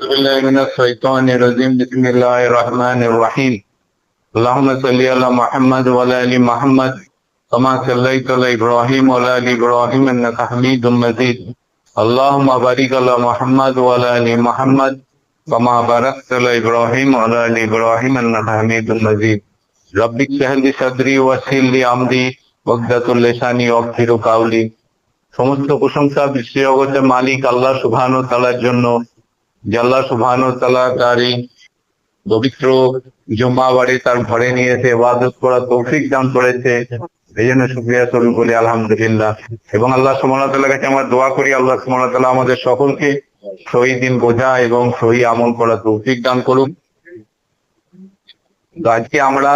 بالله من الشيطان الرجيم بسم الله الرحمن الرحيم اللهم صل على محمد وعلى ال محمد كما صليت على ابراهيم وعلى ال ابراهيم انك حميد مجيد اللهم بارك على محمد وعلى ال محمد كما باركت على ابراهيم وعلى ال ابراهيم انك حميد مجيد رب اشرح لي صدري ويسر لي امري واحلل লিসানি ওয়াফিরু কাওলি। সমস্ত প্রশংসা বিশ্বজগতের মালিক আল্লাহ সুবহানাহু ওয়া তাআলার জন্য, যে আল্লাহ সুবহানাহু ওয়া তাআলা তারই পবিত্র জুমা বাড়ি তার ঘরে নিয়ে এসে ইবাদত করার তৌফিক দান করেছে। এই জন্য শুকরিয়া স্বরূপ বলি আলহামদুলিল্লাহ। এবং আল্লাহ সুবহানাহু ওয়া তাআলার কাছে আমরা দোয়া করি আল্লাহ সুবহানাহু ওয়া তাআলা আমাদের সকলকে সহি দিন বোঝা এবং সহি আমল করার তৌফিক দান করুন। তো আজকে আমরা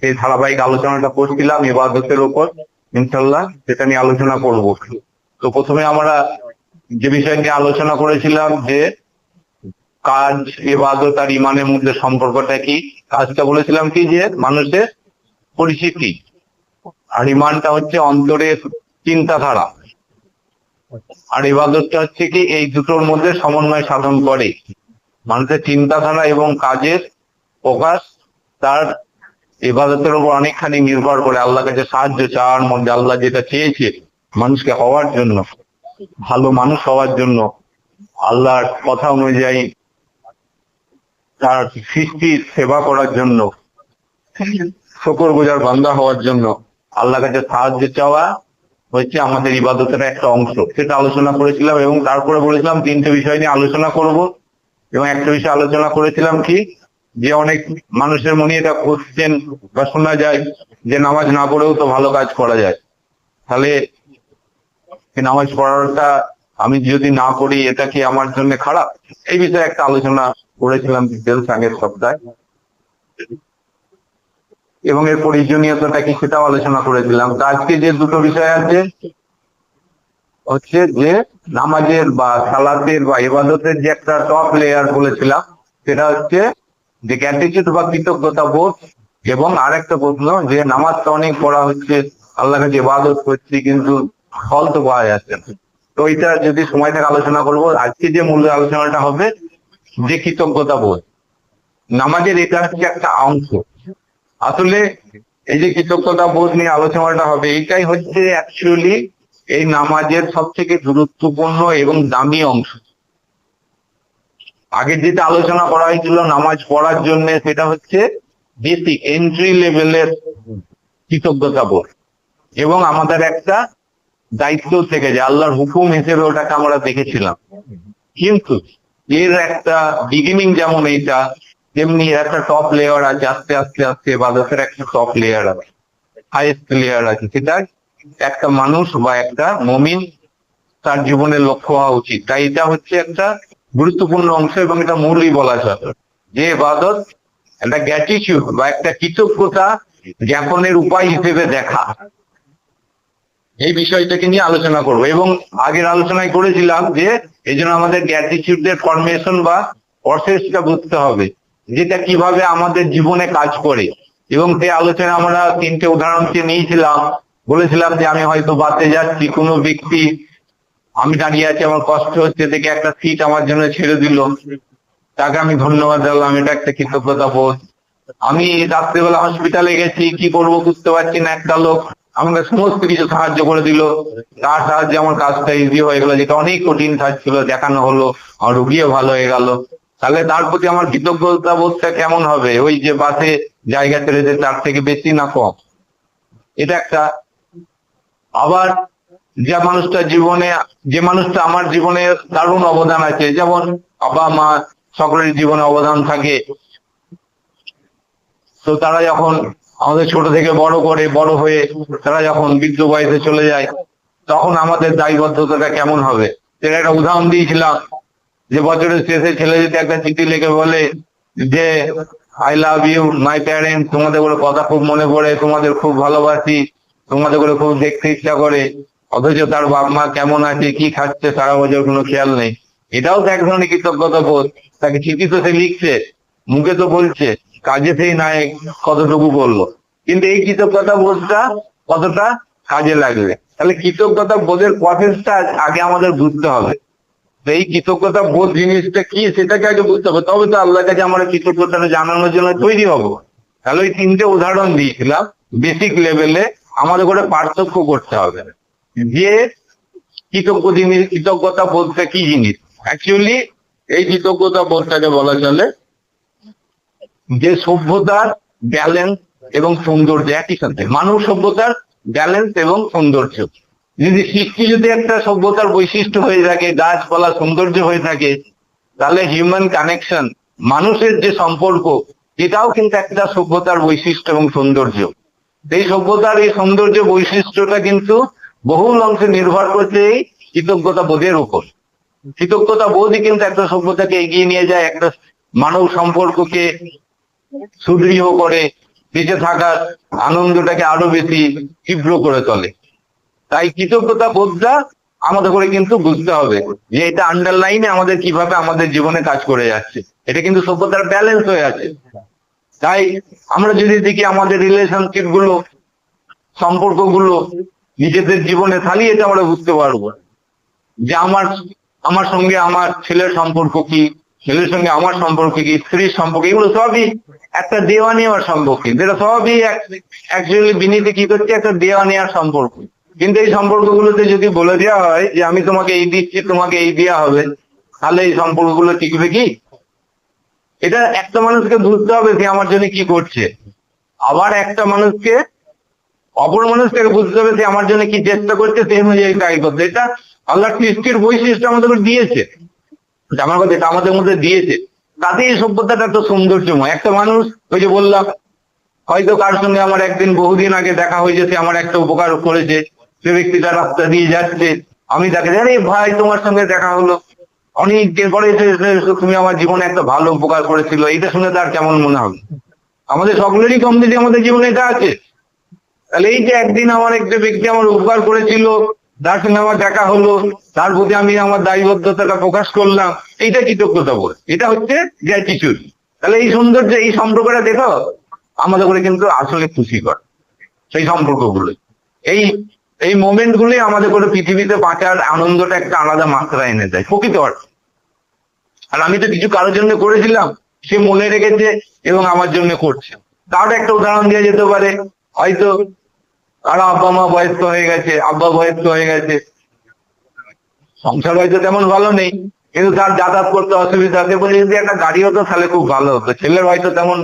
যে ধারাবাহিক আলোচনাটা করছিলাম ইবাদতের উপর, ইনশাআল্লাহ সেটা নিয়ে আলোচনা করব। তো প্রথমে আমরা যে বিষয় নিয়ে আলোচনা করেছিলাম যে কাজ, ইবাদত আর ইমানের মধ্যে সম্পর্কটা কি। কাজটা বলেছিলাম কি যে মানুষের পরিচিতি, আর ইমানটা হচ্ছে অন্তরের চিন্তাধারা, আর ইবাদতটা হচ্ছে কি এই দুটোর মধ্যে সমন্বয় সাধন করে। মানুষের চিন্তাধারা এবং কাজের প্রকাশ তার ইবাদতের উপর অনেকখানি নির্ভর করে। আল্লাহর কাছে সাহায্য চাওয়ার মধ্যে আল্লাহ যেটা চেয়েছে মানুষকে হওয়ার জন্য, ভালো মানুষ হওয়ার জন্য, আল্লাহর কথা অনুযায়ী তার সৃষ্টির সেবা করার জন্য, শুকরগুজার বান্দা হওয়ার জন্য আল্লাহর কাছে সাহায্য চাওয়া হচ্ছে আমাদের ইবাদতের একটা অংশ। সেটা আলোচনা করেছিলাম এবং তারপরে বলেছিলাম তিনটে বিষয় নিয়ে আলোচনা করব। এবং একটা বিষয় আলোচনা করেছিলাম কি যে অনেক মানুষের মনে এটা কোশ্চেন বা শোনা যায় যে নামাজ না পড়েও তো ভালো কাজ করা যায়, তাহলে নামাজ পড়াটা আমি যদি না পড়ি এটা কি আমার জন্য খারাপ? এই বিষয়ে একটা আলোচনা করেছিলাম ডিটেলস আগের সপ্তাহে, এবং এর প্রয়োজনীয়তাটা কি সেটাও আলোচনা করেছিলাম। তো আজকে যে দুটো বিষয় আছে হচ্ছে যে নামাজের বা সালাতের বা ইবাদতের যে একটা টপ লেয়ার বলেছিলাম, সেটা হচ্ছে যে গ্র্যাটিটিউড বা কৃতজ্ঞতা বোধ। এবং আরেকটা প্রশ্ন যে নামাজটা অনেক পড়া হচ্ছে, আল্লাহর কাছে ইবাদত করছি, কিন্তু ফল তো পাওয়া যাচ্ছে না। তো এটা যদি সময় থাকে আলোচনা করবো। আজকে যে মূল আলোচনাটা হবে যে কৃতজ্ঞতা বোধ, নামাজের এটা হচ্ছে একটা অংশ। আসলে এই যে কৃতজ্ঞতা বোধ নিয়ে আলোচনাটা হবে, এইটাই হচ্ছে অ্যাকচুয়ালি এই নামাজের সব থেকে গুরুত্বপূর্ণ এবং দামি অংশ। আগে যেটা আলোচনা করা হয়েছিল নামাজ পড়ার জন্য, সেটা হচ্ছে বেসিক এন্ট্রি লেভেলের কৃতজ্ঞতা বোধ, এবং আমাদের একটা দায়িত্ব থেকে যে আল্লাহর হুকুম হিসেবে ওটাকে আমরা দেখেছিলাম। কিন্তু এর একটা বিগিনিং যেমন এইটা, তেমনি একটা টপ লেয়ার আছে। আস্তে আস্তে আস্তে ইবাদতের একটা টপ লেয়ার আছে, হাইয়েস্ট লেয়ার আছে। সেটা একটা মানুষ বা একটা মুমিন তার জীবনের লক্ষ্য হওয়া উচিত। তাই এটা হচ্ছে একটা গুরুত্বপূর্ণ অংশ, এবং এটা মূলই বলা যায় যে ইবাদত একটা গ্র্যাটিটিউড বা একটা কৃতজ্ঞতা জ্ঞাপনের উপায় হিসেবে দেখা। এই বিষয়টাকে নিয়ে আলোচনা করব। এবং আগের আলোচনায় করেছিলাম যে এই জন্য আমাদের গ্র্যাটিটিউডের ফরমেশন বা প্রসেসটা বুঝতে হবে, যেটা কিভাবে আমাদের জীবনে কাজ করে। এবং সেই আলোচনা আমরা তিনটে উদাহরণকে নিয়েছিলাম। বলেছিলাম যে আমি হয়তো বাসে যাচ্ছি, কোনো ব্যক্তি, আমি দাঁড়িয়ে আছি, আমার কষ্ট হচ্ছে দেখে একটা সিট আমার জন্য ছেড়ে দিল, তাকে আমি ধন্যবাদ দিলাম, এটা একটা কৃতজ্ঞতা বোধ। আমি রাত্রেবেলা হসপিটালে গেছি, কি করবো বুঝতে পারছি না, একটা লোক আমাকে সমস্ত কিছু সাহায্য করে দিল, তার সাহায্যে আমার কাজটা ইজি হয়ে গেল, যেটা অনেক কঠিন কাজ ছিল, দেখানো হলো, আমার রুগীও ভালো হয়ে গেল। তাহলে তার প্রতি আমার কৃতজ্ঞতা বোধটা কেমন হবে? ওই যে বাসে জায়গা ছেড়েছে তার থেকে বেশি না কম? এটা একটা। আবার যে মানুষটা আমার জীবনে দারুণ অবদান আছে, যেমন বাবা মা সকলের জীবনে অবদান থাকে। তো তারা যখন আমাদের ছোট থেকে বড় করে, বড় হয়ে তারা যখন বৃদ্ধ বয়সে চলে যায়, তখন আমাদের দায়বদ্ধতাটা কেমন হবে? সেটা একটা উদাহরণ দিয়েছিলাম যে বছরের শেষে ছেলে যদি একটা চিঠি লিখে বলে যে I love you my parents, তোমাদের করে কথা খুব মনে পড়ে, তোমাদের খুব ভালোবাসি, তোমাদের করে খুব দেখতে ইচ্ছা করে, অথচ তার বাপ মা কেমন আছে, কি খাচ্ছে সারা বছর কোনো খেয়াল নেই। এটাও তো এক ধরনের কৃতজ্ঞতা বোধ। তাকে চিঠি তো সে লিখছে, মুখে তো বলছে, কাজে সেই নায়ক কতটুকু করলো, কিন্তু এই কৃতজ্ঞতা বোধটা কতটা কাজে লাগবে? তাহলে কৃতজ্ঞতা বোধের প্রসেসটা আগে আমাদের বুঝতে হবে। তো এই কৃতজ্ঞতা বোধ জিনিসটা কি সেটাকে আগে বুঝতে হবে, তবে তো আল্লাহর কাছে আমরা কৃতজ্ঞতা জানানোর জন্য তৈরি হবো। তাহলে ওই তিনটে উদাহরণ দিয়েছিলাম বেসিক লেভেলে, আমাদের করে পার্থক্য করতে হবে যে কৃতজ্ঞতা বোধটা কি জিনিস। অ্যাকচুয়ালি এই কৃতজ্ঞতা বোধটাকে বলা চলে যে সভ্যতার ব্যালেন্স এবং সৌন্দর্য একই সাথে, মানব সভ্যতার ব্যালেন্স এবং সৌন্দর্য। যদি সৃষ্টি যদি একটা সভ্যতার বৈশিষ্ট্য হয়ে থাকে, গাছপালা সৌন্দর্য হয়ে থাকে, তাহলে হিউম্যান কানেকশন, মানুষের যে সম্পর্ক, এটাও কিন্তু একটা সভ্যতার বৈশিষ্ট্য এবং সৌন্দর্য। এই সভ্যতার এই সৌন্দর্য বৈশিষ্ট্যটা কিন্তু বহুল অংশে নির্ভর করছে এই কৃতজ্ঞতা বোধের উপর। কৃতজ্ঞতা বোধই কিন্তু একটা সভ্যতাকে এগিয়ে নিয়ে যায়, একটা মানব সম্পর্ককে সুদৃঢ় করে, বেঁচে থাকার আনন্দটাকে আরো বেশি তীব্র করে তোলে। তাই কৃতজ্ঞতা বোধটা আমাদের করে কিন্তু বুঝতে হবে যে এটা আন্ডারলাইনে আমাদের কিভাবে আমাদের জীবনে কাজ করে যাচ্ছে, এটা কিন্তু সভ্যতার ব্যালেন্স হয়ে আছে। তাই আমরা যদি দেখি আমাদের রিলেশনশিপ গুলো, সম্পর্কগুলো নিজেদের জীবনে, তাহলে এটা আমরা বুঝতে পারবো যে আমার সঙ্গে আমার ছেলের সম্পর্ক কি, ছেলের সঙ্গে আমার সম্পর্ক কি, স্ত্রীর সম্পর্ক, এগুলো সবই একটা দেওয়া নেওয়ার সম্পর্ক। যেটা সবই অ্যাকচুয়ালি বিনীতে কি করছে, একটা দেওয়া নেওয়ার সম্পর্ক। কিন্তু এই সম্পর্কগুলোতে যদি বলে দেওয়া হয় যে আমি তোমাকে এই দিচ্ছি, তোমাকে এই দেওয়া হবে, তাহলে এই সম্পর্কগুলো টিকবে কি? এটা একটা মানুষকে বুঝতে হবে যে আমার জন্য কি করছে, আবার একটা মানুষকে, অপর মানুষকে বুঝতে হবে যে আমার জন্য কি চেষ্টা করছে, সেই অনুযায়ী কাজ করতে। এটা আল্লাহ সৃষ্টির বৈশিষ্ট্য আমাদের দিয়েছে, আমার কথা এটা আমাদের মধ্যে দিয়েছে। তাতে এই সভ্যতাটা তো সৌন্দর্যময়। একটা মানুষ, ওই যে বললাম, হয়তো কার সঙ্গে আমার একদিন বহুদিন আগে দেখা হয়েছে, সে আমার একটা উপকার করেছে, সে ব্যক্তিটা রাস্তা দিয়ে যাচ্ছে, আমি তাকে জানি ভাই তোমার সঙ্গে দেখা হলো, অনেক দিন পরে তুমি আমার জীবনে একটা ভালো উপকার করেছিল, এটা শুনে তার কেমন মনে হবে? আমাদের সকলেরই কম বেশি আমাদের জীবনে এটা আছে। তাহলে এই যে একদিন আমার একটা ব্যক্তি আমার উপকার করেছিল, তার সঙ্গে আমার দেখা হলো, তার প্রতি আমি আমার দায়বদ্ধতাটা প্রকাশ করলাম, এইটা কৃতজ্ঞতা বোধ, এটা হচ্ছে গ্র্যাটিটিউড। তাহলে এই সৌন্দর্য, এই সম্পর্কটা দেখো আমাদের করে কিন্তু আসলে খুশি করে সেই সম্পর্কগুলো। এই মোমেন্ট গুলোই আমাদের করে পৃথিবীতে বাঁচার আনন্দটা একটা আলাদা মাত্রা এনে দেয় প্রকৃত অর্থে। আর আমি তো কিছু কারোর জন্য করেছিলাম, সে মনে রেখেছে এবং আমার জন্য করছে। তার একটা উদাহরণ দেওয়া যেতে পারে, হয়তো কারো আব্বা মা বয়স্ক হয়ে গেছে, আব্বা বয়স্ক হয়ে গেছে, সংসার হয়তো তেমন ভালো নেই, কিন্তু তার যাতায়াত করতে অসুবিধা আছে, বলে যদি একটা গাড়ি হতো তাহলে খুব ভালো হতো। ছেলের হয়তো তেমন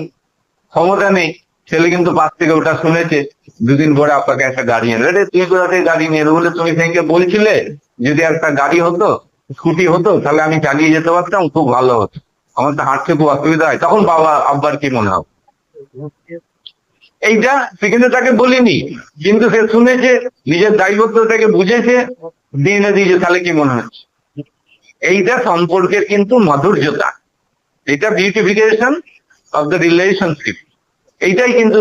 ক্ষমতা নেই, ছেলে কিন্তু পাশ থেকে ওটা শুনেছে, দুদিন পরে আপনাকে একটা গাড়ি এনে, রে তুই কোথা থেকে গাড়ি নিয়ে এলো? বলে তুমি সেদিনকে বলছিলে যদি একটা গাড়ি হতো, স্কুটি হতো, তাহলে আমি চালিয়ে যেতে পারতাম, খুব ভালো হতো, আমার তো হাঁটতে খুব অসুবিধা হয়। তখন বাবা আব্বার কি মনে হবে? এইটা সে কিন্তু তাকে বলিনি, কিন্তু সে শুনেছে, নিজের দায়বদ্ধতাকে বুঝেছে, দিয়ে দিয়েছে, তাহলে কি মনে হচ্ছে? এইটা সম্পর্কের কিন্তু মাধুর্যতা, এটা বিউটিফিকেশন অফ দ্য রিলেশনশিপ। এইটাই কিন্তু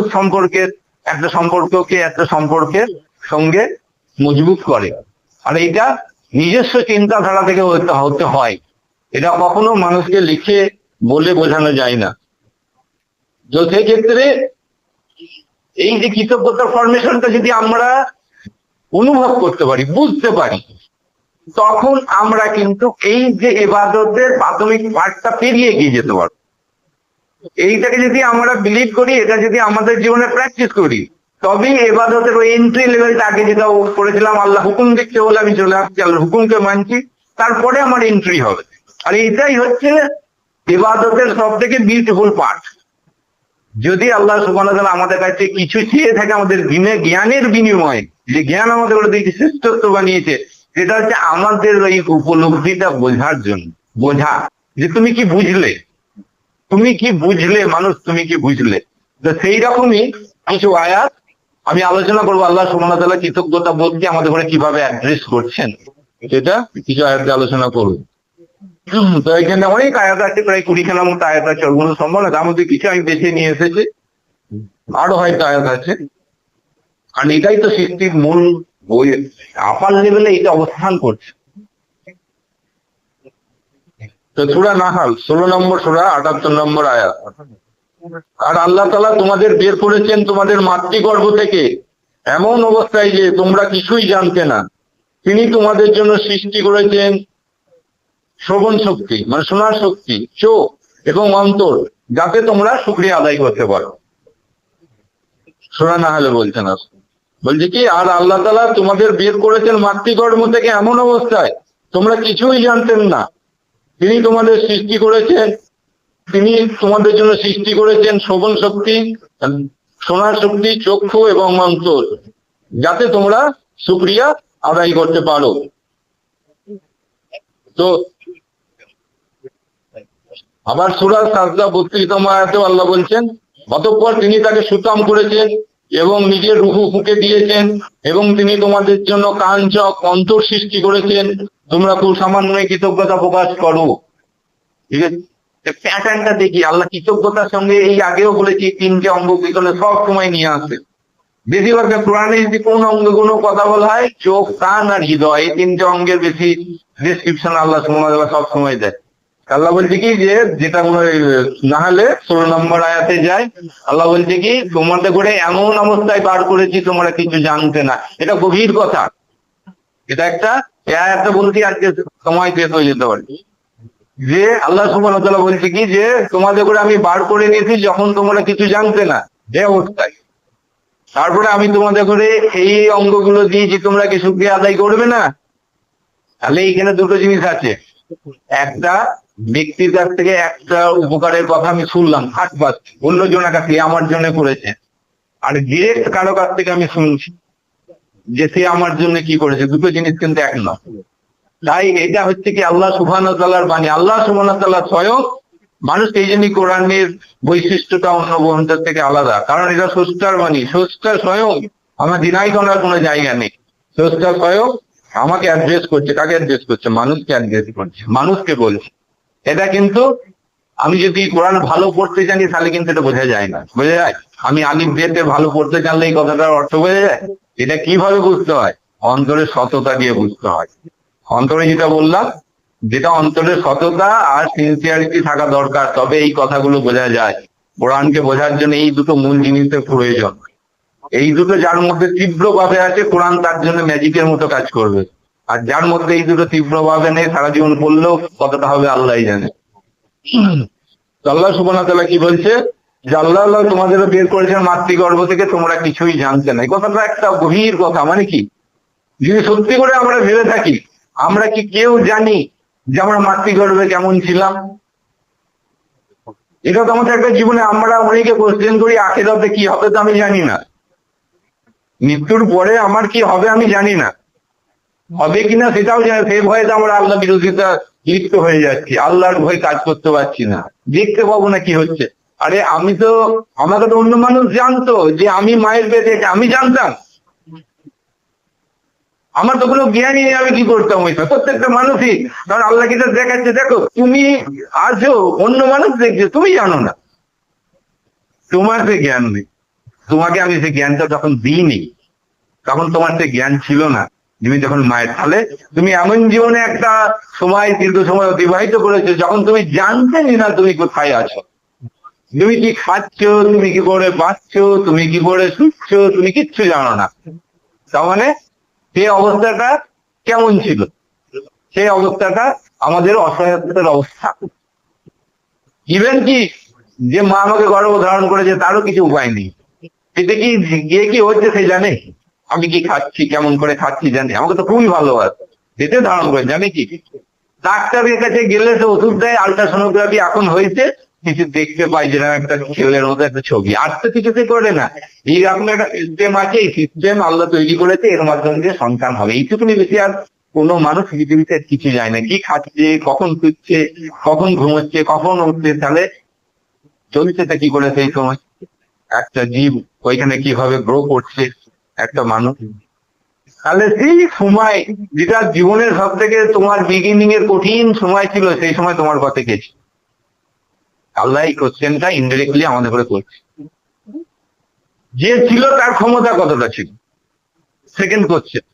একটা সম্পর্কের সঙ্গে মজবুত করে। আর এইটা নিজস্ব চিন্তাধারা থেকে হতে হয়, এটা কখনো মানুষকে লিখে বলে বোঝানো যায় না। তো সেক্ষেত্রে এই যে কৃতজ্ঞতার ফরমেশনটা যদি আমরা অনুভব করতে পারি, বুঝতে পারি, তখন আমরা কিন্তু এই যে ইবাদতের প্রাথমিক পার্টটা পেরিয়ে গিয়ে যেতে পারবো। এইটাকে যদি আমরা বিলিভ করি, এটা যদি আমাদের জীবনে প্র্যাকটিস করি, তবেই ইবাদতের ওই এন্ট্রি লেভেলটা, আগে যেটা করেছিলাম আল্লাহ হুকুম দিচ্ছে বলে আমি চলে আসছি, আল্লাহ হুকুমকে মানছি, তারপরে আমার এন্ট্রি হবে। আর এটাই হচ্ছে ইবাদতের সব থেকে বিউটিফুল পার্ট। যদি আল্লাহ সুবহানাহু ওয়া তাআলা আমাদের কাছে কিছু চেয়ে থাকে, আমাদের জ্ঞানের বিনিময়ে, যে জ্ঞান আমাদের শ্রেষ্ঠত্ব বানিয়েছে, সেটা হচ্ছে আমাদের ওই উপলব্ধিটা বোঝার জন্য, বোঝা যে তুমি কি বুঝলে, মানুষ তুমি কি বুঝলে। তো সেই রকমই কিছু আয়াত আমি আলোচনা করবো, আল্লাহ সুবহানাহু ওয়া তাআলা কৃতজ্ঞতা বোধকে আমাদের ঘরে কিভাবে অ্যাড্রেস করছেন, সেটা কিছু আয়াতে আলোচনা করবো। তো এখানে অনেক আয়াত আছে, প্রায় 20খানার মতো আয়াত আছে, ওগুলো সম্ভব না, তার মধ্যে কিছু আমি বেছে নিয়ে এসেছি, আরো হয়তো আয়াত আছে। কারণ এটাই তো সৃষ্টির মূল বই, আপার লেভেলে এটা অবস্থান করছে। তো সূরা নাহল 16 নম্বর সূরা 78 নম্বর আয়াত। আর আল্লাহ তাআলা তোমাদের বের করেছেন তোমাদের মাতৃগর্ভ থেকে এমন অবস্থায় যে তোমরা কিছুই জানতে না। তিনি তোমাদের জন্য সৃষ্টি করেছেন শ্রবণ শক্তি মানে শোনার শক্তি, চোখ এবং অন্তর, যাতে তোমরা শুকরিয়া আদায় করতে পারো। শোনা না হলে বলছেন আর বলছে কি, আর আল্লাহ তাআলা তোমাদের বের করেছেন মাতৃগর্ভ থেকে এমন অবস্থায় তোমরা কিছুই জানতেন না। তিনি তোমাদের সৃষ্টি করেছেন, তিনি তোমাদের জন্য সৃষ্টি করেছেন শ্রবণ শক্তি, শোনার শক্তি, চক্ষু এবং অন্তর, যাতে তোমরা শুকরিয়া আদায় করতে পারো। তো আবার সূরা সাজদা 32তম আয়াতে আল্লাহ বলছেন, অতঃপর তিনি তাকে সুতাম করেছেন এবং নিজের রূহ ফুঁকে দিয়েছেন এবং তিনি তোমাদের জন্য কান, চোখ, অন্তর সৃষ্টি করেছেন, তোমরা খুব সামান্য কৃতজ্ঞতা প্রকাশ করো। ঠিক আছে, প্যাটার্নটা দেখি। আল্লাহ কৃতজ্ঞতার সঙ্গে এই আগেও বলেছি তিনটে অঙ্গ পিছনে সব সময় নিয়ে আসে। বেশিরভাগ কোরআনে যদি কোন অঙ্গগুলো কথা বলা হয়, চোখ, কান আর হৃদয়, এই তিনটে অঙ্গের বেশি ডেসক্রিপশন আল্লাহ সুবহানাহু ওয়া তাআলা সব সময় দেয়। আল্লাহ বলছে কি, যে যেটা না হলে 16 নম্বর আয়াতে যায়, আল্লাহ বলছে কি, তোমাদের করে এমন অবস্থায় বার করেছি তোমরা কিছু জানতে না। এটা গভীর কথা। এটা একটা আয়াতে বলতে আজকে সময় শেষ হয়ে যেতে পারে। যে আল্লাহ সুবহানাহু ওয়া তাআলা বলছে কি, যে তোমাদের করে আমি বার করে নিয়েছি যখন তোমরা কিছু জানতে না, যে অবস্থায়। তারপরে আমি তোমাদের করে এই অঙ্গগুলো দিয়েছি, তোমরা কি শুকরিয়া আদায় করবে না? তাহলে এইখানে দুটো জিনিস আছে। একটা, ব্যক্তির কাছ থেকে একটা উপকারের কথা আমি শুনলাম, হাটবাস অন্য জনের কাছে আমার জন্য করেছে, আর ডিরেক্ট কারো কাছ থেকে আমি শুনছি যে সে আমার জন্য কি করেছে। দুটো জিনিস কিন্তু এক নয়। তাই এটা হচ্ছে কি আল্লাহ সুবহানাহু ওয়া তাআলার বাণী। আল্লাহ সুবহানাহু ওয়া তাআলা স্বয়ং মানুষ, এই জন্যই কোরআনের বৈশিষ্ট্যটা অন্য গ্রন্থের থেকে আলাদা, কারণ এটা স্রষ্টার বাণী। স্রষ্টা স্বয়ং, আমার ডিনাই করার কোনো জায়গা নেই। স্রষ্টা স্বয়ং আমাকে অ্যাড্রেস করছে। কাকে অ্যাড্রেস করছে? মানুষকে অ্যাড্রেস করছে, মানুষকে বলছে। এটা কিন্তু আমি যদি কোরআন ভালো পড়তে জানি তাহলে কিন্তু এটা বোঝা যায় না। বোঝা যায়? আমি আলিফ বেতে ভালো পড়তে জানলে এই কথাটার অর্থ বোঝা যায়? এটা কিভাবে বুঝতে হয়? অন্তরের সততা দিয়ে বুঝতে হয়। অন্তরে যেটা বললাম, যেটা অন্তরের সততা আর সিনসিয়ারিটি থাকা দরকার, তবে এই কথাগুলো বোঝা যায়। কোরআনকে বোঝার জন্য এই দুটো মূল জিনিসের প্রয়োজন। এই দুটো যার মধ্যে তীব্রভাবে আছে, কোরআন তার জন্য ম্যাজিকের মতো কাজ করবে। আর যার মধ্যে এই দুটো তীব্রভাবে নেই, সারা জীবন পড়লেও কতটা হবে আল্লাহই জানে। আল্লাহ সুবহানাহু ওয়া তাআলা কি বলছে, যে আল্লাহ তোমাদের বের করেছেন মাতৃগর্ভ থেকে, তোমরা কিছুই জানতে না। এই কথাটা একটা গভীর কথা। মানে কি, যদি সত্যি করে আমরা ভেবে থাকি, আমরা কি কেউ জানি যে আমরা মাতৃগর্ভে কেমন ছিলাম? এটা তো আমাদের একটা জীবনে, আমরা অনেকে কোশ্চেন করি আখিরাতে কি হবে তো আমি জানি না, মৃত্যুর পরে আমার কি হবে আমি জানি না, হবে কিনা সেটাও জানি। সেই ভয়ে তো আমরা আল্লাহ বিরোধিতা লিপ্ত হয়ে যাচ্ছি, আল্লাহর ভয় কাজ করতে পারছি না, দেখতে পাবো না কি হচ্ছে। আরে আমাকে তো অন্য মানুষ জানতো যে আমি মায়ের পেটে, আমি জানতাম? আমার তো কোনো জ্ঞানই নেই, আমি কি করতাম? ওইটা প্রত্যেকটা মানুষই, কারণ আল্লাহ কি দেখাচ্ছে, দেখো তুমি আছো, অন্য মানুষ দেখছে, তুমি জানো না, তোমার সে জ্ঞান নেই। তোমাকে আমি সে জ্ঞানটা যখন দিইনি, তখন তোমার সে জ্ঞান ছিল না। তুমি যখন মায়ের, তাহলে তুমি এমন জীবনে একটা সময়, দীর্ঘ সময় অতিবাহিত করেছো যখন তুমি জানতেনি না তুমি কোথায় আছো, তুমি কি খাচ্ছ, তুমি কি করে বাঁচছো, তুমি কি করে শুচ্ছ, তুমি কিচ্ছু জানো না। তার মানে সেই অবস্থাটা কেমন ছিল? সেই অবস্থাটা আমাদের অসহায়তার অবস্থা। ইভেন কি, যে মা আমাকে গর্ভ ধারণ করেছে তারও কিছু উপায় নেই। এতে কি গিয়ে কি হচ্ছে সে জানে? আমি কি খাচ্ছি, কেমন করে খাচ্ছি জানে? আমাকে তো খুবই ভালোবাসে, পেটে ধারণ করে, জানে কি? ডাক্তারের কাছে গেলে সে ওষুধ দেয়, আলট্রাসোনোগ্রাফি এখন হয়েছে, কিছু দেখতে পাই যেরকম একটা ছেলের মতো একটা ছবি, আর তো কিছুতে করে না। এইরকম একটা সিস্টেম আছে, এই সিস্টেম আল্লাহ তৈরি করেছে, এর মাধ্যমে দিয়ে সন্তান হবে। এইটুকুনি বেশি আর কোনো মানুষ পৃথিবীতে কিছু যায় না। কি খাচ্ছে, কখন শুচ্ছে, কখন ঘুমোচ্ছে, কখন উঠছে, তাহলে চলছেটা কি করে সেই সময়? একটা জীব ওইখানে কিভাবে গ্রো করছে একটা মানুষ। তাহলে সেই সময়, যেটা জীবনের সব থেকে তোমার বিগিনিং এর কঠিন সময় ছিল, সেই সময় তোমার কথা গেছে। আল্লাহ এই কোশ্চেনটা ইনডাইরেক্টলি আমাদের করে করছে। যে ছিল তার ক্ষমতা কতটা ছিল? সেকেন্ড কোশ্চেন,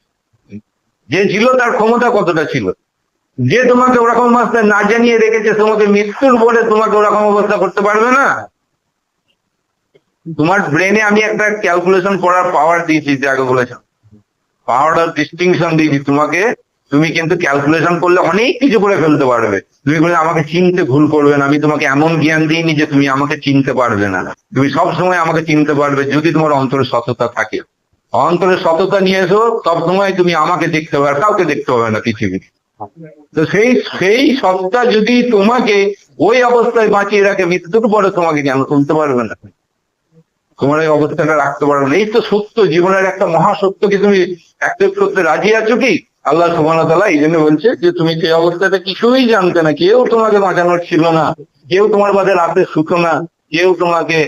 যে ছিল তার ক্ষমতা কতটা ছিল? যে তোমাকে ওরকম অবস্থায় না জানিয়ে রেখেছে, তোমাকে মৃত্যুর পরে তোমাকে ওরকম অবস্থা করতে পারবে না? তোমার ব্রেনে আমি একটা ক্যালকুলেশন করার পাওয়ার দিয়েছি, যে আগে বলেছিলাম, পাওয়ার অফ ডিস্টিংশন দিয়েছি তোমাকে। তুমি কিন্তু ক্যালকুলেশন করলে অনেক কিছু করে ফেলতে পারবে। তুমি বলে আমাকে চিনতে ভুল করবে না, আমি তোমাকে এমন জ্ঞান দিইনি যে তুমি আমাকে চিনতে পারবে না। তুমি সব সময় আমাকে চিনতে পারবে যদি তোমার অন্তরে সততা থাকে। অন্তরে সততা নিয়ে এসো, সব সময় তুমি আমাকে দেখতে পারবে, কাউকে দেখতে পাবে না পৃথিবীতে। তো সেই সেই সত্তা যদি তোমাকে ওই অবস্থায় বাঁচিয়ে রাখে, মৃত্যুর পরে তোমাকে কেন তুলতে পারবে না? তোমার এই অবস্থাটা রাখতে পারবে না। এই তো সত্য, জীবনের একটা মহাসত্যকে তুমি অ্যাকসেপ্ট করতে রাজি আছো কি? আল্লাহ সুবহানাহু ওয়া তাআলা এই জন্য বলছে যে তুমি সেই অবস্থাটা কিছুই জানতে না, কেউ তোমাকে বাঁচানোর ছিল না, কেউ তোমার বাদে রাতে শুতো না, কেউ তোমাকে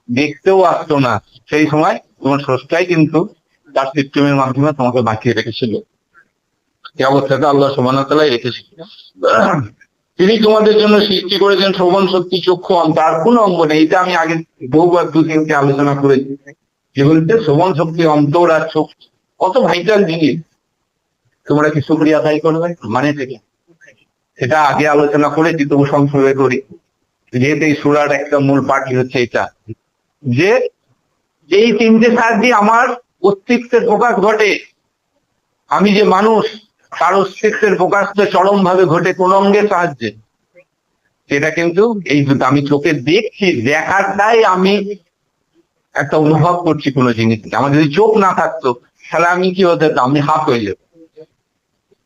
দেখতেও আসতো না। সেই সময় তোমার স্রষ্টাই কিন্তু তার সিস্টেমের মাধ্যমে তোমাকে বাঁচিয়ে রেখেছিল। এই অবস্থাটা আল্লাহ সুবহানাহু ওয়া তাআলা রেখেছিল। তিনি তোমাদের জন্য সৃষ্টি করেছেন শ্রবণ শক্তি, চক্ষু, তার কোনো অঙ্গ নেই। এটা আমি আগে বহুবার 2-3টি আলোচনা করেছি। যে বলতে শ্রবণ শক্তি, অন্তর আর চোখ কত ভাইটাল জিনিস। তোমরা কি শুকরিয়া আদায় করবে মানে থেকে? সেটা আগে আলোচনা করেছি, তবু সংক্ষেপে করি, যেহেতু এই সূরার একটা মূল পাঠই হচ্ছে এটা, যে এই তিনটে সাহায্যে আমার অস্তিত্বের প্রকাশ ঘটে। আমি যে মানুষ, তার অস্তিত্বের প্রকাশটা চরম ভাবে ঘটে কোন অঙ্গের সাহায্যে? সেটা কিন্তু এই আমি চোখে দেখছি, দেখাটাই আমি একটা অনুভব করছি কোনো জিনিস। আমার যদি চোখ না থাকতো তাহলে আমি কি হতে, আমি হাফ হয়ে যেত।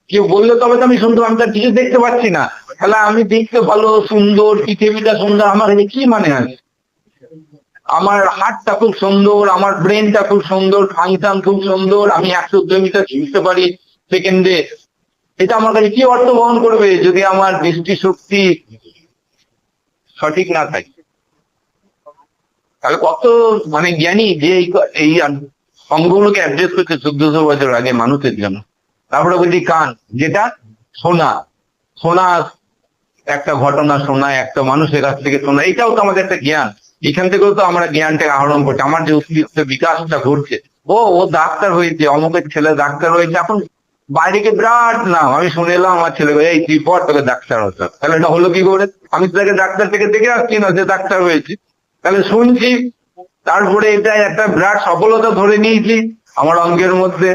কেউ বললে তবে তো আমি শুনতে, আমি তার কিছু দেখতে পাচ্ছি না, তাহলে আমি দেখতে ভালো, সুন্দর, পৃথিবীটা সুন্দর, আমার এখানে কি মানে আছে? আমার হার্টটা খুব সুন্দর, আমার ব্রেনটা খুব সুন্দর, ফাংশন খুব সুন্দর, আমি 100 মিটার শিখতে পারি সেকেন্ডে। এটা আমার কাছে কি অর্থ বহন করবে যদি আমার দৃষ্টিশক্তি সঠিক না থাকে? তাহলে কত মানে জ্ঞানী যে এই অঙ্গগুলোকে অ্যাড্রেস করছে 1400 বছর আগে মানুষের জন্য। তারপরে বলছি কান, যেটা শোনা, শোনা একটা ঘটনা শোনা, একটা মানুষের কাছ থেকে শোনা, এটাও তো আমাদের একটা জ্ঞান। এখান থেকেও তো আমরা জ্ঞানটাকে আহরণ করছি। আমার যে অস্তিত্বের বিকাশটা ঘটছে, ও ডাক্তার হয়েছে, অমুকের ছেলে ডাক্তার হয়েছে, এখন বাইরে গিয়ে বিরাট নাম। আমি শুনে এলাম আমার ছেলে, এই তুই পর তোকে ডাক্তার হতো। তাহলে এটা হলো কি করে? আমি তাকে ডাক্তার থেকে দেখে আসছি না, যে ডাক্তার হয়েছে। তাহলে শুনছি, তারপরে এটা একটা বিরাট সফলতা ধরে নিয়েছি আমার অঙ্গের মধ্যে,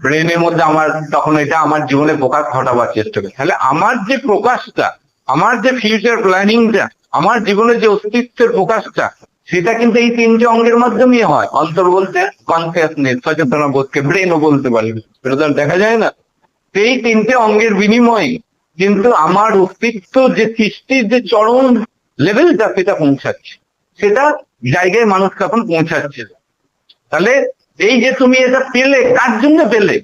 ব্রেনের মধ্যে। আমার তখন এটা আমার জীবনে প্রকাশ ঘটাবার চেষ্টা করি। তাহলে আমার যে প্রকাশটা, আমার যে ফিউচার প্ল্যানিংটা, আমার জীবনের যে অস্তিত্বের প্রকাশটা, সেটা কিন্তু এই তিনটে অঙ্গের মাধ্যমেই হয়। অন্তর বলতে কনসিয়াসনেস, সচেতনা বোধকে, ব্রেনও বলতে পারি, সেটা তো আর দেখা যায় না। এই তিনটে অঙ্গের বিনিময়ে কিন্তু আমার অস্তিত্ব যে সৃষ্টির যে চরম লেভেলটা, সেটা পৌঁছাচ্ছে, সেটা জায়গায় মানুষ এখন পৌঁছাচ্ছে। তাহলে এই যে তুমি এটা পেলে, কার জন্য পেলে?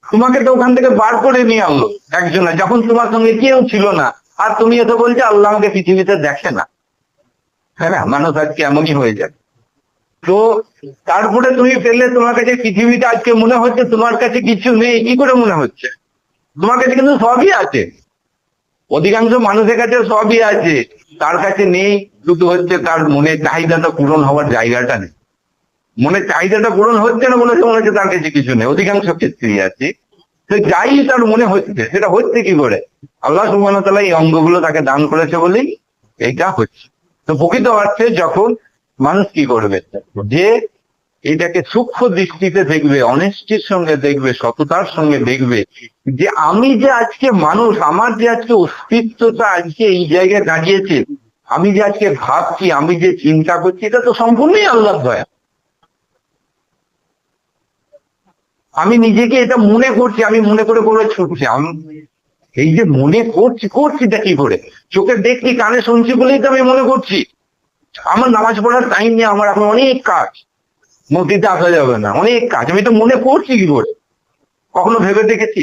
তোমাকে তো ওখান থেকে বার করে নিয়ে আনলো একজনে, যখন তোমার সঙ্গে কেউ ছিল না। আর তুমি এটা বলছো আল্লাহ আমাকে পৃথিবীতে দেখে না। হ্যাঁ না, মানুষ আজকে এমনই হয়ে যায়। তো তারপরে তুমি পেলে, তোমার কাছে পৃথিবীতে আজকে মনে হচ্ছে তোমার কাছে কিছু নেই। কি করে মনে হচ্ছে? তোমার কাছে কিন্তু সবই আছে। অধিকাংশ মানুষের কাছে সবই আছে, তার কাছে নেই শুধু হচ্ছে তার মনের চাহিদাটা পূরণ হওয়ার জায়গাটা নেই। মনের চাহিদাটা পূরণ হচ্ছে না বলে মনে হচ্ছে তার কাছে কিছু নেই। অধিকাংশ ক্ষেত্রেই আছে। তো যাই তার মনে হচ্ছে, সেটা হচ্ছে কি করে? আল্লাহ সুবহানাহু ওয়া তাআলা এই অঙ্গগুলো তাকে দান করেছে বলেই এইটা হচ্ছে। তো প্রকৃত অর্থে যখন মানুষ কি করবে, যে এটাকে সূক্ষ্ম দৃষ্টিতে দেখবে, অনেস্টির সঙ্গে দেখবে, সততার সঙ্গে দেখবে, যে আমি যে আজকে মানুষ, আমার যে আজকে অস্তিত্বটা আজকে এই জায়গায় দাঁড়িয়েছে, আমি যে আজকে ভাবছি, আমি যে চিন্তা করছি, এটা তো সম্পূর্ণই আল্লাহর দয়া। আমি নিজেকে এটা মনে করছি, আমি মনে করে করে ছুটছি। আমি এই যে মনে করছিটা কি করে? চোখে দেখছি, কানে শুনছি বলেই তো আমি মনে করছি। আমার নামাজ পড়ার টাইম নেই, আমার এখন অনেক কাজ, মসজিদে আসা যাবে না, অনেক কাজ। আমি তো মনে করছি কি করে? কখনো ভেবে দেখেছি?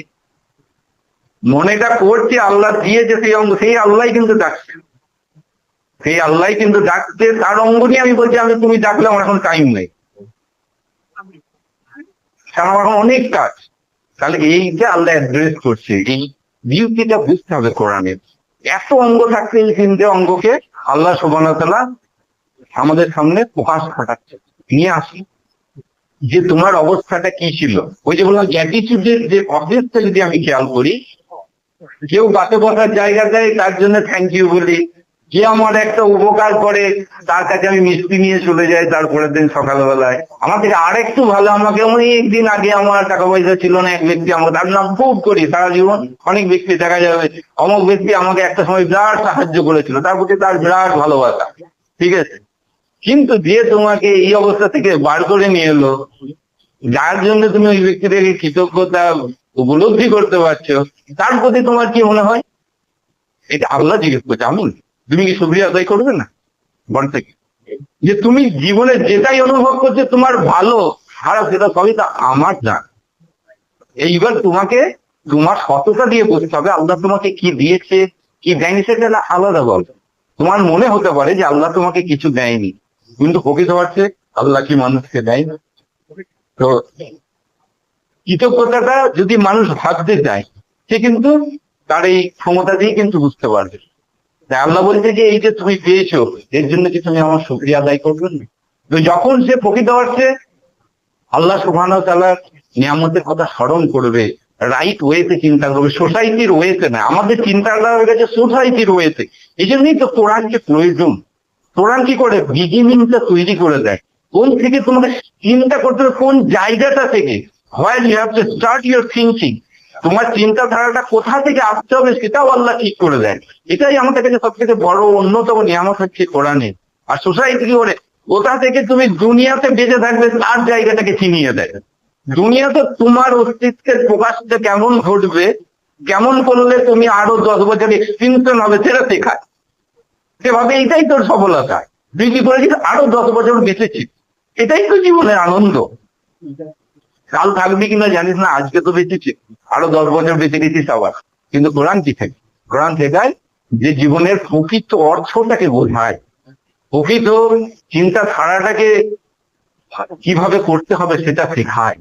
মনেটা করছি, আল্লাহ দিয়েছে সেই অঙ্গ, সেই আল্লাহ কিন্তু ডাকছে, সেই আল্লাহ কিন্তু ডাকছে। তার অঙ্গ নিয়ে আমি বলছি, আমি তুমি ডাকলে আমার এখন টাইম নেই, কারণ আমার এখন অনেক কাজ। তাহলে এইটা আল্লাহ অ্যাড্রেস করছে, এই বিউটিটা বুঝতে হবে কোরআনের। এত অঙ্গ থাকতে এই তিনটে অঙ্গকে আল্লাহ সুবহানাহু ওয়া তাআলা আমাদের সামনে প্রকাশ ঘটাচ্ছে, নিয়ে আসি যে তোমার অবস্থাটা কি ছিল। ওই যে বললাম, গ্র্যাটিটিউডের যে অবজেক্টটা যদি আমি খেয়াল করি, কেউ গাছে বসার জায়গা দেয়, তার জন্য থ্যাংক ইউ বলি। যে আমার একটা উপকার করে তার কাছে আমি মিষ্টি নিয়ে চলে যাই, তারপরের দিন সকালবেলায় আমার থেকে আরেকটু ভালো আমাকে অনেক দিন আগে আমার টাকা পয়সা ছিল না, এক ব্যক্তি আমাকে, তার নাম খুব করি সারা জীবন, অনেক ব্যক্তি দেখা যাবে অমুক ব্যক্তি আমাকে একটা সময় বিরাট সাহায্য করেছিল, তার প্রতি তার বিরাট ভালোবাসা, ঠিক আছে। কিন্তু যে তোমাকে এই অবস্থা থেকে বার করে নিয়ে এলো, যার জন্য তুমি ওই ব্যক্তি থেকে কৃতজ্ঞতা উপলব্ধি করতে পারছো, তার প্রতি তোমার কি মনে হয়? এটা আল্লাহ জিজ্ঞেস করছে, আমি, তুমি কি শুকরিয়া আদায় করবে না বল থেকে? যে তুমি জীবনে যেটাই অনুভব করছো তোমার ভালো খারাপ সেটা সবই তা আমার জান। এইবার তোমাকে তোমার সততা দিয়ে বলতে হবে আল্লাহ তোমাকে কি দিয়েছে কি দেয়নি সেটা আলাদা গল্প। তোমার মনে হতে পারে যে আল্লাহ তোমাকে কিছু দেয়নি, কিন্তু প্রকৃত অর্থে আল্লাহ কি মানুষকে দেয় না? তো কৃতজ্ঞতাটা যদি মানুষ ভাবতে চায়, সে কিন্তু তার এই ক্ষমতা দিয়ে কিন্তু বুঝতে পারবে। তাই আল্লাহ বলছে যে এই যে তুমি পেয়েছো এর জন্য কি তুমি আমার শুকরিয়া আদায় করবে না? তো যখন সে প্রকৃত অর্থে আল্লাহ সুবহানাহু ওয়া তাআলার নিয়ামতের কথা স্মরণ করবে, রাইট ওয়েতে চিন্তা করবে, সোসাইটির ওয়েতে না, আমাদের চিন্তাটা হয়ে গেছে সোসাইটির ওয়েতে। এই জন্যই তো কোরআনকে প্রয়োজন। কোরআন কি করে বিগিনিংটা তৈরি করে দেয়, কোন থেকে তোমাকে চিন্তা করতে হবে, কোন জায়গাটা থেকে, where you have to start your thinking, তোমার চিন্তাধারাটা কোথা থেকে আসতে হবে সেটাও আল্লাহ ঠিক করে দেয়। এটাই আমাদের কাছে সব থেকে বড় অন্যতম নিয়ামত হচ্ছে কোরআনে। আর সোসাইটি কি করে, কোথা থেকে তুমি দুনিয়াতে বেঁচে থাকবে তার জায়গাটাকে চিনিয়ে দেয়। দুনিয়াতে তোমার অস্তিত্বের প্রকাশটা কেমন ঘটবে, কেমন করলে তুমি আরো 10 বছর এক্সটেনশন হবে সেটা শেখায়। সেভাবে এটাই তোর সফলতা, তুই কি করেছিস আরো 10 বছর বেঁচেছিস, এটাই তো জীবনের আনন্দ। কাল থাকবি কিনা জানিস না, আজকে তো বেঁচেছিস, আরো 10 বছর বেঁচে গেছিস আবার। কিন্তু কোরআন কি থাকে, কোরআন শেখায় যে জীবনের প্রকৃত অর্থটাকে বোঝায়, প্রকৃত চিন্তাধারাটাকে কিভাবে করতে হবে সেটা শেখায়।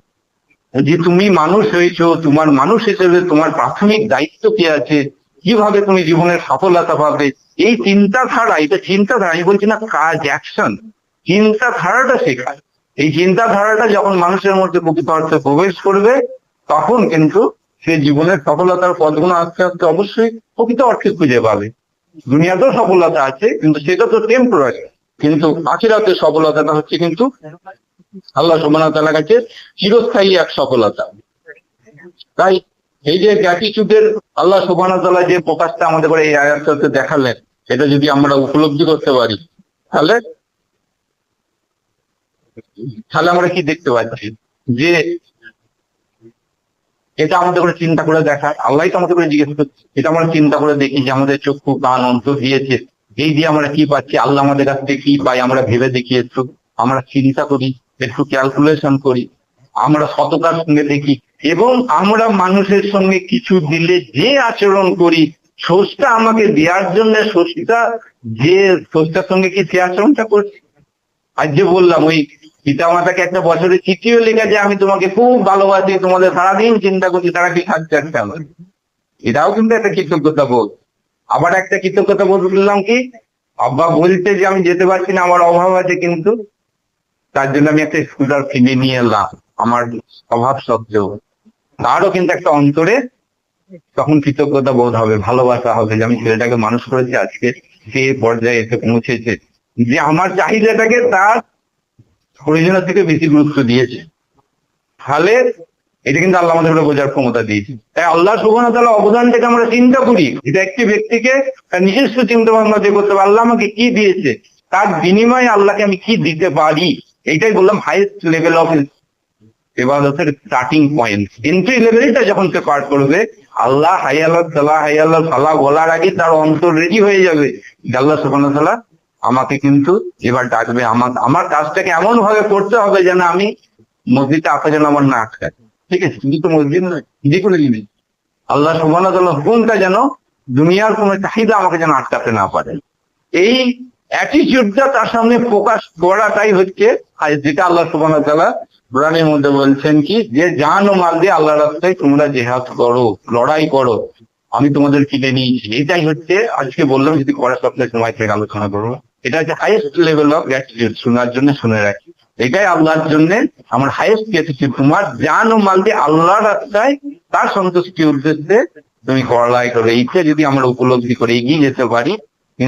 যে তুমি মানুষ হয়েছো, তোমার মানুষ হিসেবে তোমার প্রাথমিক দায়িত্ব কি আছে, কিভাবে তুমি জীবনের সফলতা পাবে, এই চিন্তাধারা, এটা চিন্তাধারা, আমি বলছি না কাজ, অ্যাকশন, চিন্তাধারাটা শেখায়। এই চিন্তাধারাটা যখন মানুষের মধ্যে প্রকৃত অর্থে প্রবেশ করবে, তখন কিন্তু সে জীবনের সফলতার পথগুলো আস্তে আস্তে অবশ্যই প্রকৃত অর্থে খুঁজে পাবে। দুনিয়াতেও সফলতা আছে কিন্তু সেটা তো টেম্পোরারি, কিন্তু আখিরাতের সফলতাটা হচ্ছে কিন্তু আল্লাহ সুবহানাহু ওয়া তাআলার কাছে চিরস্থায়ী এক সফলতা। তাই এই যে গ্র্যাটিটিউডের আল্লাহ সুবহানাহু ওয়া তাআলা যে প্রকাশটা আমাদের করে এই আয়াতটাতে দেখালেন, এটা যদি আমরা উপলব্ধি করতে পারি, তাহলে আমরা কি দেখতে পাচ্ছি যে এটা আমাদের করে চিন্তা করে দেখায়। আল্লাহ তো আমাদের করে জিজ্ঞেস করছে, এটা আমরা চিন্তা করে দেখি যে আমাদের চক্ষু কান অন্তর দিয়েছে, এই দিয়ে আমরা কি পাচ্ছি, আল্লাহ আমাদের কাছ থেকে কি পাই, আমরা ভেবে দেখি, একটু আমরা চিন্তা করি, একটু ক্যালকুলেশন করি, আমরা সততার সঙ্গে দেখি, এবং আমরা মানুষের সঙ্গে কিছু দিলে যে আচরণ করি, স্রষ্টা আমাকে দেওয়ার জন্য স্রষ্টা যে স্রষ্টার সঙ্গে কি সে আচরণটা করছি। আজ যে বললাম ওই পিতা মাতাকে একটা বছরের চিঠিও লেখা যে আমি তোমাকে খুব ভালোবাসি, তোমাদের সারাদিন চিন্তা করছি, তারা কি খাচ্ছে একটা, এটাও কিন্তু একটা কৃতজ্ঞতা বোধ। আবার একটা কৃতজ্ঞতা বোধ বললাম কি, আব্বা বলতে যে আমি যেতে পারছি না, আমার অভাব আছে, কিন্তু তার জন্য আমি একটা স্কুটার কিনে নিয়ে এলাম আমার অভাব সত্ত্বেও, তারও কিন্তু একটা অন্তরে তখন কৃতজ্ঞতা বোধ হবে, ভালোবাসা হবে যে আমি ছেলেটাকে মানুষ করেছি, আজকে সে পর্যায়ে এসে পৌঁছেছে, যে আমার চাহিদাটাকে তার প্রয়োজনের থেকে বেশি গুরুত্ব দিয়েছে। তাহলে এটা কিন্তু আল্লাহ আমাদের বোঝার ক্ষমতা দিয়েছে। তাই আল্লাহ সুবহানাহু ওয়া তাআলা অবদানটাকে আমরা চিন্তা করি, এটা একটি ব্যক্তিকে তার নিজস্ব চিন্তা ভাবনা দিয়ে করতে হবে, আল্লাহ আমাকে কি দিয়েছে, তার বিনিময়ে আল্লাহকে আমি কি দিতে পারি। এইটাই বললাম হাইয়েস্ট লেভেল অফ ইবাদতের স্টার্টিং পয়েন্ট। এন্ট্রি লেভেলটা যখন সে পার করবে, আল্লাহ হাই আল্লাহ সালাহ হাই আল্লাহ সালাহ বলার আগে তার অন্তর রেডি হয়ে যাবে, আল্লাহ সুবহানাহু ওয়া তাআলা আমাকে কিন্তু এবার ডাকবে, আমার কাজটাকে এমন ভাবে করতে হবে যেন আমি মসজিদটা আপা যেন আমার না আটকায়, ঠিক আছে, শুধু তো মসজিদ নয়, যে কোনো জিনিস আল্লাহ সুবহানাহু ওয়া তাআলা হুকুমটা যেন দুনিয়ার কোনো চাহিদা আমাকে যেন আটকাতে না পারে। এই অ্যাটিটিউডটা তার সামনে প্রকাশ করাটাই হচ্ছে যেটা আল্লাহ সুবহানাহু ওয়া তাআলা কোরআনের মধ্যে বলছেন কি, যে জান ও মাল দিয়ে আল্লাহর রাস্তায় তোমরা জিহাদ করো, লড়াই করো, আমি তোমাদের কিনে নিয়েছি। এটাই হচ্ছে আজকে বললাম যদি পরের সপ্তাহে সময় থেকে আলোচনা করবো, এটা হচ্ছে হাইয়েস্ট লেভেল অফ গ্র্যাটিটিউড। শোনার জন্য শুনে রাখি, এটাই আল্লাহর জন্য আমার হাইয়েস্ট গ্র্যাটিটিউড, তোমার জান ও মাল দিয়ে আল্লাহর রাস্তায় তার সন্তুষ্টির উদ্দেশ্যে তুমি লড়াই করো। এইটা যদি আমরা উপলব্ধি করে এগিয়ে যেতে পারি,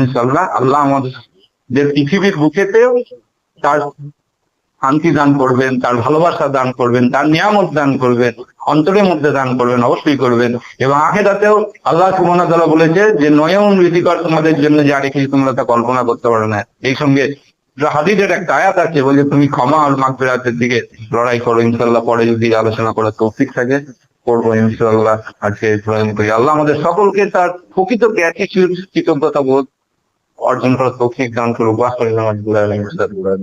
ইনশাল্লাহ আল্লাহ আমাদের পৃথিবীর বুকেতেও তার শান্তি দান করবেন, তার ভালোবাসা দান করবেন, তার নিয়ামত দান করবেন, অন্তরের মধ্যে দান করবেন, অবশ্যই করবেন। এবং আখিরাতেও আল্লাহ সুবহানাহু ওয়া তাআলা বলেছে যে নয়ন রীতিকর তোমাদের জন্য যা রেখেছি তোমরা তা কল্পনা করতে পারো না। এই সঙ্গে হাদিসের একটা আয়াত আছে বলে তুমি ক্ষমা আর মাগফিরাতের দিকে লড়াই করো। ইনশাল্লাহ পরে যদি আলোচনা করার তৌফিক থাকে করবো ইনশাল্লাহ। আজকে প্রয়োজন করি আল্লাহ আমাদের সকলকে তার প্রকৃত গ্র্যাটিটিউড কৃতজ্ঞতা বোধ অর্জন করার তৌফিক দান করুক। ওয়া সাল্লাল্লাহু আলাইহি ওয়া সাল্লাম।